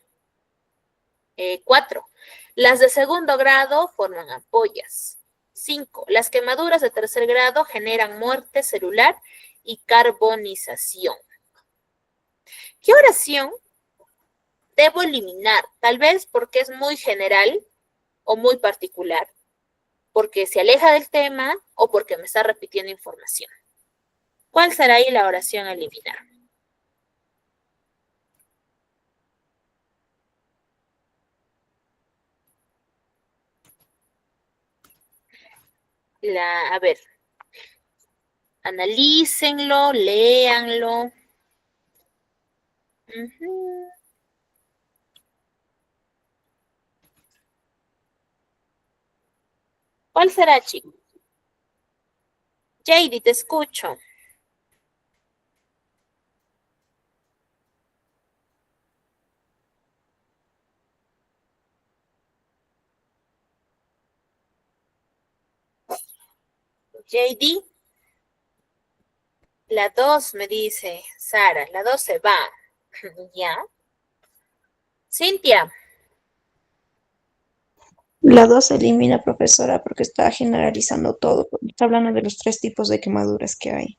4. Las de segundo grado forman ampollas. 5. Las quemaduras de tercer grado generan muerte celular y carbonización. ¿Qué oración debo eliminar? Tal vez porque es muy general o muy particular, porque se aleja del tema o porque me está repitiendo información. ¿Cuál será ahí la oración a eliminar? A ver, analícenlo, léanlo. ¿Cuál será, chicos? JD, te escucho. JD, la 2 me dice Sara, la 2 se va. ¿Ya? Cintia. La 2 se elimina, profesora, porque está generalizando todo. Está hablando de los 3 tipos de quemaduras que hay.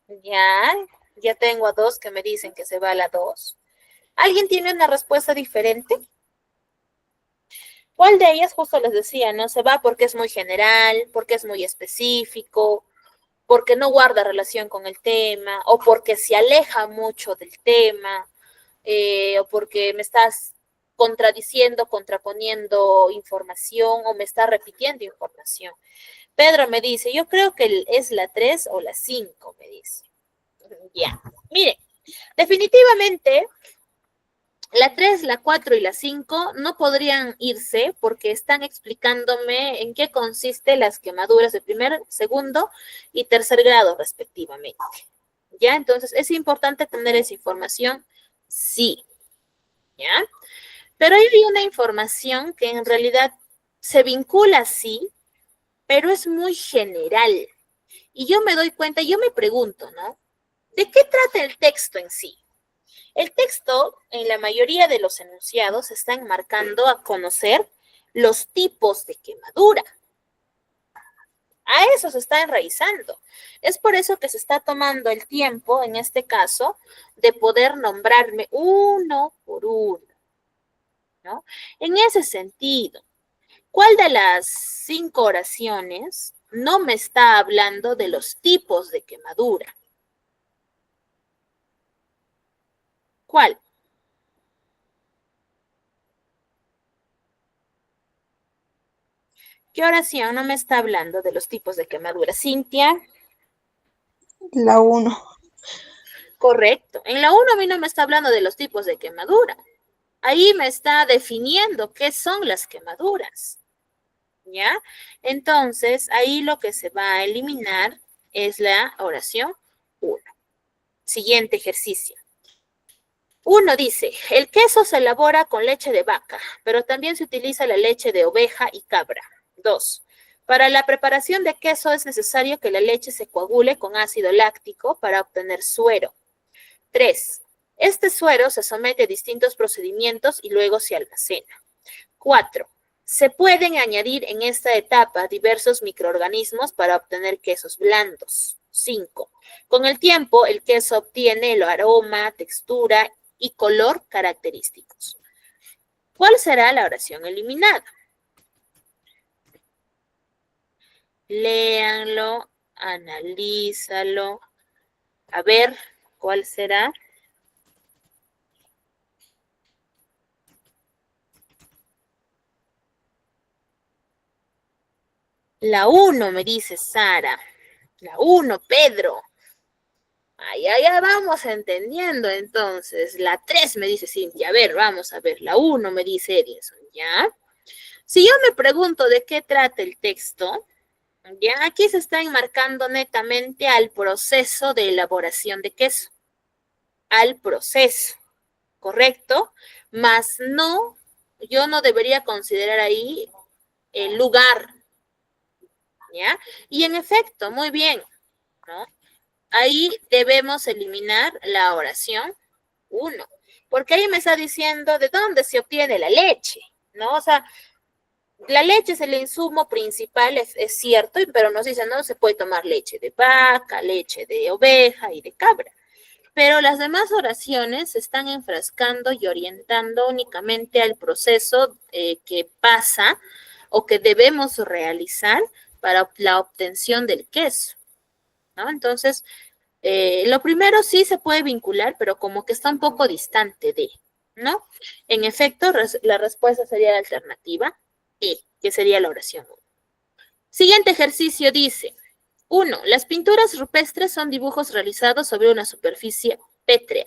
Ya tengo a 2 que me dicen que se va a la 2. ¿Alguien tiene una respuesta diferente? ¿Cuál de ellas? Justo les decía, no se va porque es muy general, porque es muy específico, porque no guarda relación con el tema, o porque se aleja mucho del tema, o porque me estás contradiciendo, contraponiendo información, o me está repitiendo información. Pedro me dice, yo creo que es la 3 o la 5, me dice. Ya, miren, definitivamente la 3, la 4 y la 5 no podrían irse porque están explicándome en qué consiste las quemaduras de primer, segundo y tercer grado respectivamente. ¿Ya? Entonces, ¿es importante tener esa información? Sí. ¿Ya? Pero hay una información que en realidad se vincula, sí, pero es muy general. Y yo me doy cuenta, yo me pregunto, ¿no? ¿De qué trata el texto en sí? El texto, en la mayoría de los enunciados, está enmarcando a conocer los tipos de quemadura. A eso se está enraizando. Es por eso que se está tomando el tiempo, en este caso, de poder nombrarme uno por uno, ¿no? En ese sentido, ¿cuál de las 5 oraciones no me está hablando de los tipos de quemadura? ¿Cuál? ¿Qué oración no me está hablando de los tipos de quemadura? Cintia. La 1. Correcto. En la 1 a mí no me está hablando de los tipos de quemadura. Ahí me está definiendo qué son las quemaduras. ¿Ya? Entonces, ahí lo que se va a eliminar es la oración 1. Siguiente ejercicio. 1 dice, el queso se elabora con leche de vaca, pero también se utiliza la leche de oveja y cabra. 2. Para la preparación de queso es necesario que la leche se coagule con ácido láctico para obtener suero. 3. Este suero se somete a distintos procedimientos y luego se almacena. 4. Se pueden añadir en esta etapa diversos microorganismos para obtener quesos blandos. 5. Con el tiempo, el queso obtiene el aroma, textura y color característicos. ¿Cuál será la oración eliminada? Léanlo, analízalo. A ver, ¿cuál será? La 1, me dice Sara. La 1, Pedro. Ya vamos entendiendo entonces. La 3 me dice Cintia. A ver, vamos a ver. La 1 me dice Edison, ¿ya? Si yo me pregunto de qué trata el texto, ya aquí se está enmarcando netamente al proceso de elaboración de queso. Al proceso, ¿correcto? Más no, yo no debería considerar ahí el lugar, ¿ya? Y en efecto, muy bien, ¿no? Ahí debemos eliminar la oración 1, porque ahí me está diciendo de dónde se obtiene la leche, ¿no? O sea, La leche es el insumo principal, es cierto, pero nos dicen, no se puede tomar leche de vaca, leche de oveja y de cabra. Pero las demás oraciones se están enfrascando y orientando únicamente al proceso que pasa o que debemos realizar para la obtención del queso, ¿no? Entonces, lo primero sí se puede vincular, pero como que está un poco distante de, ¿no? En efecto, la respuesta sería la alternativa E, que sería la oración 1. Siguiente ejercicio dice, 1. Las pinturas rupestres son dibujos realizados sobre una superficie pétrea.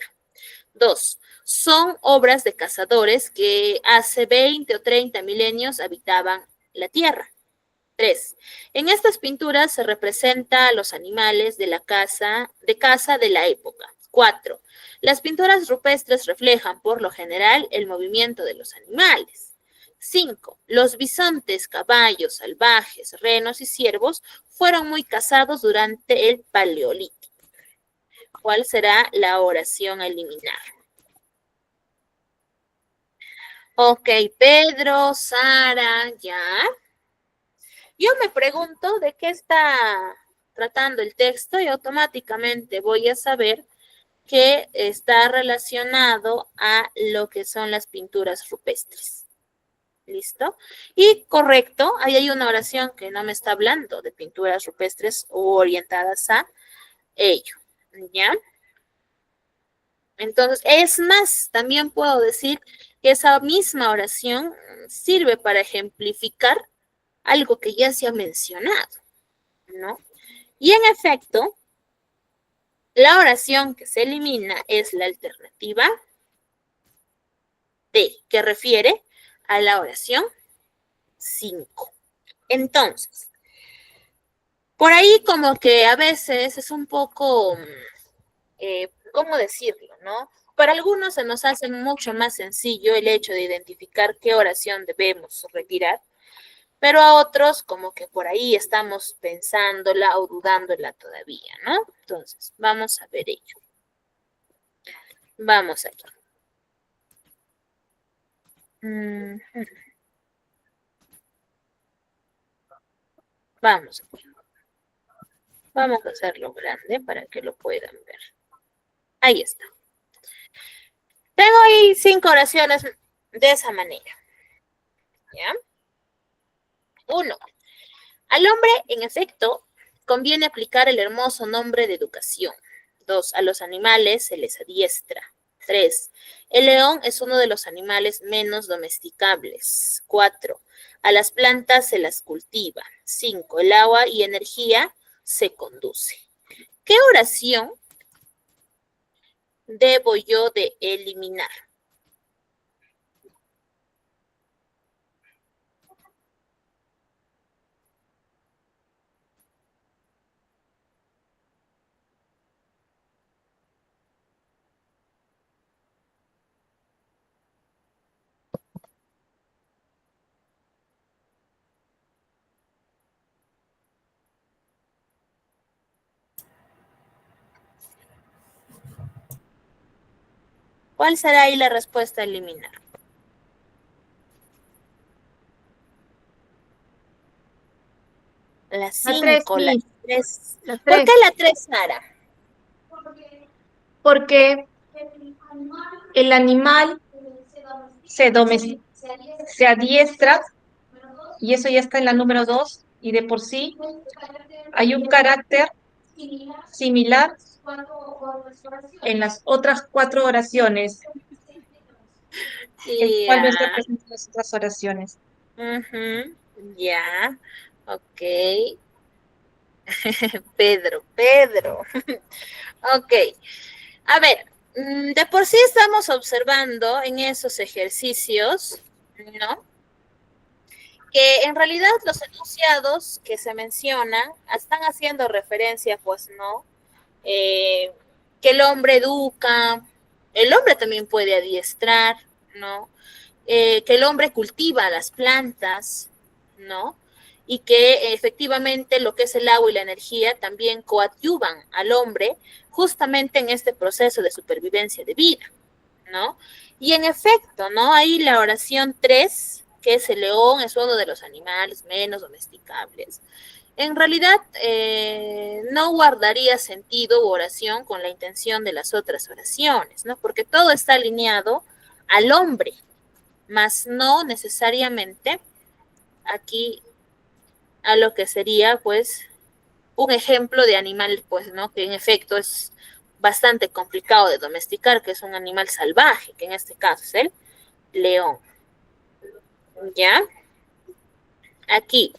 2. Son obras de cazadores que hace 20 o 30 milenios habitaban la Tierra. 3. En estas pinturas se representa a los animales de caza de la época. 4. Las pinturas rupestres reflejan por lo general el movimiento de los animales. 5. Los bisontes, caballos salvajes, renos y ciervos fueron muy cazados durante el Paleolítico. ¿Cuál será la oración a eliminar? Ok, Pedro, Sara, ya. Yo me pregunto de qué está tratando el texto y automáticamente voy a saber que está relacionado a lo que son las pinturas rupestres. ¿Listo? Y correcto, ahí hay una oración que no me está hablando de pinturas rupestres o orientadas a ello. ¿Ya? Entonces, es más, también puedo decir que esa misma oración sirve para ejemplificar algo que ya se ha mencionado, ¿no? Y en efecto, la oración que se elimina es la alternativa D, que refiere a la oración 5. Entonces, por ahí como que a veces es un poco, ¿cómo decirlo, no? Para algunos se nos hace mucho más sencillo el hecho de identificar qué oración debemos retirar, pero a otros como que por ahí estamos pensándola o dudándola todavía, ¿no? Entonces, vamos a ver ello. Vamos aquí. Vamos aquí. Vamos a hacerlo grande para que lo puedan ver. Ahí está. Tengo ahí 5 oraciones de esa manera. ¿Ya? 1. Al hombre, en efecto, conviene aplicar el hermoso nombre de educación. 2. A los animales se les adiestra. 3. El león es uno de los animales menos domesticables. 4. A las plantas se las cultiva. 5. El agua y energía se conduce. ¿Qué oración debo yo de eliminar? ¿Cuál será ahí la respuesta a eliminar? La 5, la 3. ¿Por qué la 3, Sara? Porque el animal se adiestra, y eso ya está en la número 2, y de por sí hay un carácter similar en las otras 4 oraciones, el cual no está presente en las otras oraciones. Ya, ok. Pedro. Ok. A ver, de por sí estamos observando en esos ejercicios, ¿no? Que en realidad los enunciados que se mencionan están haciendo referencia, pues, ¿no? Que el hombre educa, el hombre también puede adiestrar, ¿no? Que el hombre cultiva las plantas, ¿no? Y que efectivamente lo que es el agua y la energía también coadyuvan al hombre justamente en este proceso de supervivencia de vida, ¿no? Y en efecto, ¿no? Ahí la oración 3, que ese león es uno de los animales menos domesticables, en realidad no guardaría sentido u oración con la intención de las otras oraciones, ¿no? Porque todo está alineado al hombre, más no necesariamente aquí a lo que sería, pues, un ejemplo de animal, pues, ¿no? Que en efecto es bastante complicado de domesticar, que es un animal salvaje, que en este caso es el león. ¿Ya? Aquí.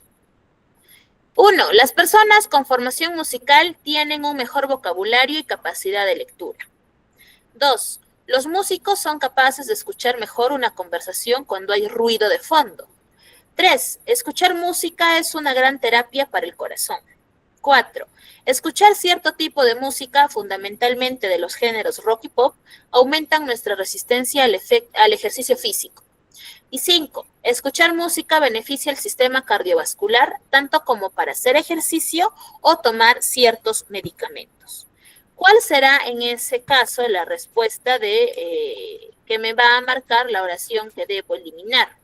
1. Las personas con formación musical tienen un mejor vocabulario y capacidad de lectura. 2. Los músicos son capaces de escuchar mejor una conversación cuando hay ruido de fondo. 3. Escuchar música es una gran terapia para el corazón. 4. Escuchar cierto tipo de música, fundamentalmente de los géneros rock y pop, aumentan nuestra resistencia al ejercicio físico. Y 5. Escuchar música beneficia el sistema cardiovascular, tanto como para hacer ejercicio o tomar ciertos medicamentos. ¿Cuál será en ese caso la respuesta que me va a marcar la oración que debo eliminar?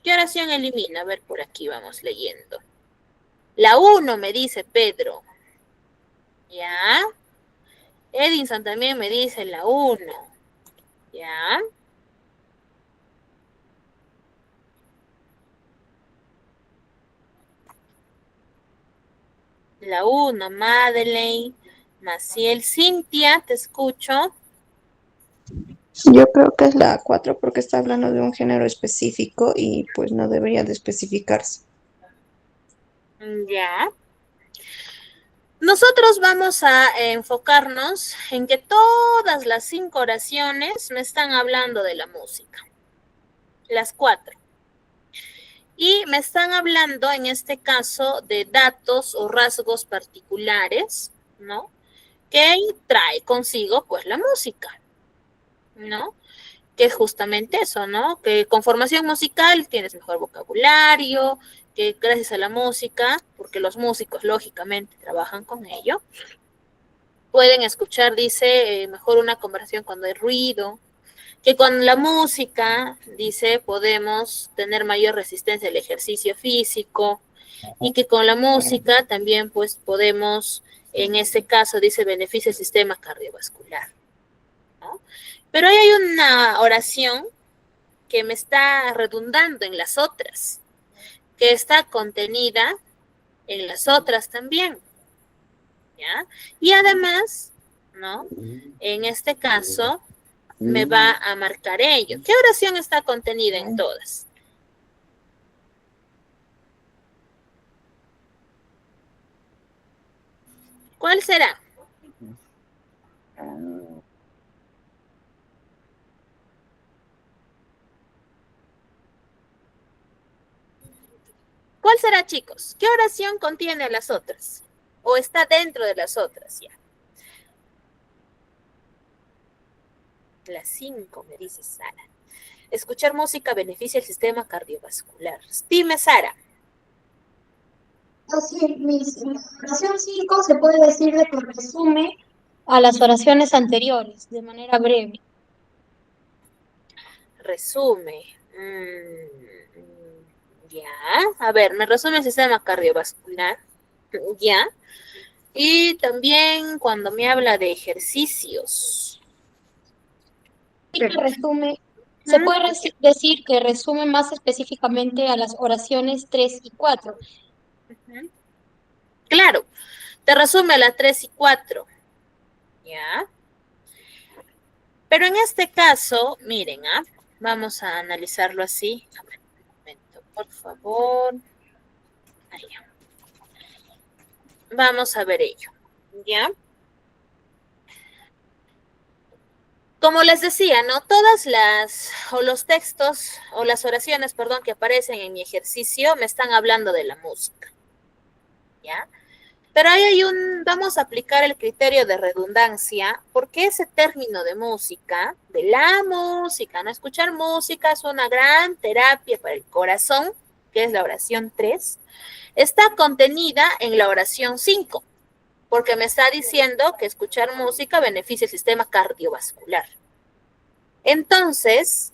¿Qué oración elimina? A ver, por aquí vamos leyendo. La 1 me dice Pedro. ¿Ya? Edinson también me dice la 1. ¿Ya? La 1, Madeleine, Maciel, Cintia, te escucho. Yo creo que es la 4 porque está hablando de un género específico y pues no debería de especificarse. Ya. Nosotros vamos a enfocarnos en que todas las 5 oraciones me están hablando de la música. Las 4. Y me están hablando, en este caso, de datos o rasgos particulares, ¿no? Que trae consigo, pues, la música, ¿no? Que es justamente eso, ¿no? Que con formación musical tienes mejor vocabulario, que gracias a la música, porque los músicos lógicamente trabajan con ello, pueden escuchar, dice, mejor una conversación cuando hay ruido, que con la música, dice, podemos tener mayor resistencia al ejercicio físico, y que con la música también, pues, podemos, en este caso, dice, beneficia el sistema cardiovascular, ¿no? Pero ahí hay una oración que me está redundando en las otras, que está contenida en las otras también, ¿ya? Y además, ¿no? En este caso, me va a marcar ello. ¿Qué oración está contenida en todas? ¿Cuál será? ¿Cuál será, chicos? ¿Qué oración contiene las otras? ¿O está dentro de las otras ya? Las 5, me dice Sara. Escuchar música beneficia el sistema cardiovascular. Dime, Sara. Así es, la oración 5 se puede decir de que resume a las oraciones anteriores de manera breve. Resume. Ya. A ver, me resume el sistema cardiovascular. Ya. Y también cuando me habla de ejercicios. Se puede decir que resume más específicamente a las oraciones 3 y 4. Claro, te resume a las 3 y 4. ¿Ya? Pero en este caso, miren, vamos a analizarlo así. A ver, un momento, por favor. Allá. Vamos a ver ello. ¿Ya? Como les decía, ¿no? Todas los textos, o las oraciones, perdón, que aparecen en mi ejercicio me están hablando de la música. ¿Ya? Pero ahí vamos a aplicar el criterio de redundancia, porque ese término de música, de la música, no escuchar música es una gran terapia para el corazón, que es la oración 3, está contenida en la oración 5. porque me está diciendo que escuchar música beneficia el sistema cardiovascular. Entonces,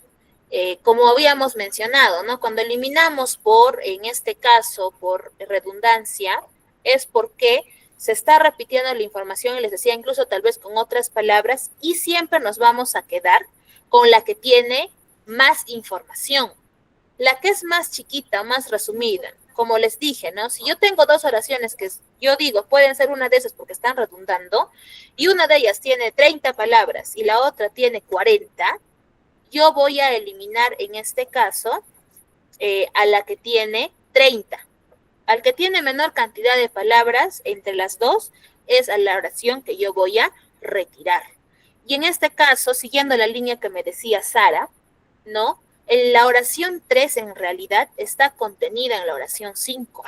como habíamos mencionado, ¿no? Cuando eliminamos en este caso, por redundancia, es porque se está repitiendo la información, y les decía incluso tal vez con otras palabras, y siempre nos vamos a quedar con la que tiene más información, la que es más chiquita, más resumida. Como les dije, ¿no? Si yo tengo dos oraciones que yo digo, pueden ser una de esas porque están redundando, y una de ellas tiene 30 palabras y la otra tiene 40, yo voy a eliminar en este caso a la que tiene 30. Al que tiene menor cantidad de palabras entre las dos es a la oración que yo voy a retirar. Y en este caso, siguiendo la línea que me decía Sara, ¿no? La oración 3 en realidad está contenida en la oración 5,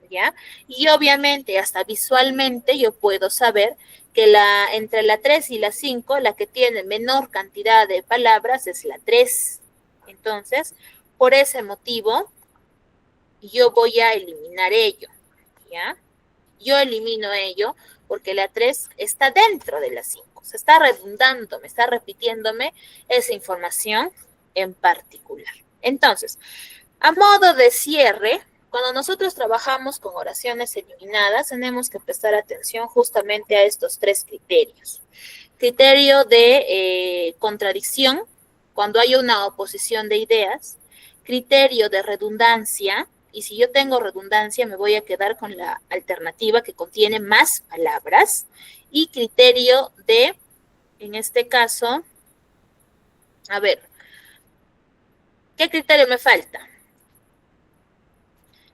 ¿ya? Y obviamente hasta visualmente yo puedo saber que entre la 3 y la 5, la que tiene menor cantidad de palabras es la 3. Entonces, por ese motivo, yo voy a eliminar ello, ¿ya? Yo elimino ello porque la 3 está dentro de la 5. Se está redundando, me está repitiéndome esa información en particular. Entonces, a modo de cierre, cuando nosotros trabajamos con oraciones eliminadas, tenemos que prestar atención justamente a estos tres criterios. Criterio de contradicción, cuando hay una oposición de ideas. Criterio de redundancia, y si yo tengo redundancia me voy a quedar con la alternativa que contiene más palabras. Y criterio de, en este caso, a ver, ¿qué criterio me falta?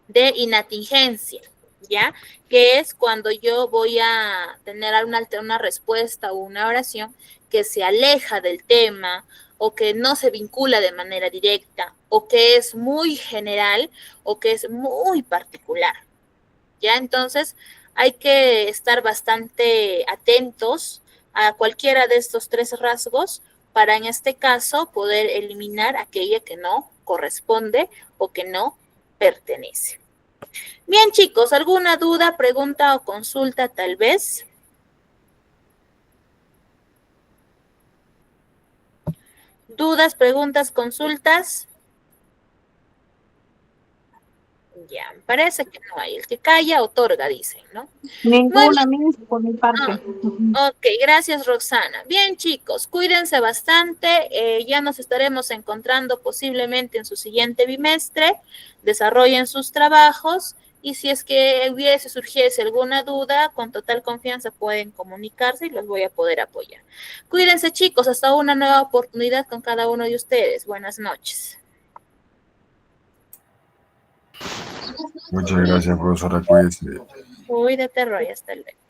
De inatingencia, ¿ya? Que es cuando yo voy a tener una respuesta o una oración que se aleja del tema o que no se vincula de manera directa o que es muy general o que es muy particular, ¿ya? Entonces hay que estar bastante atentos a cualquiera de estos tres rasgos para en este caso poder eliminar aquella que no corresponde o que no pertenece. Bien, chicos, ¿alguna duda, pregunta o consulta tal vez? ¿Dudas, preguntas, consultas? Ya, parece que no hay. El que calla, otorga, dicen, ¿no? Ninguna, misma por mi parte. Ok, gracias, Roxana. Bien, chicos, cuídense bastante. Ya nos estaremos encontrando posiblemente en su siguiente bimestre. Desarrollen sus trabajos y si es que surgiese alguna duda, con total confianza pueden comunicarse y los voy a poder apoyar. Cuídense, chicos, hasta una nueva oportunidad con cada uno de ustedes. Buenas noches. Muchas gracias, profesora. Cuídese. Cuídate, Roy. Hasta luego.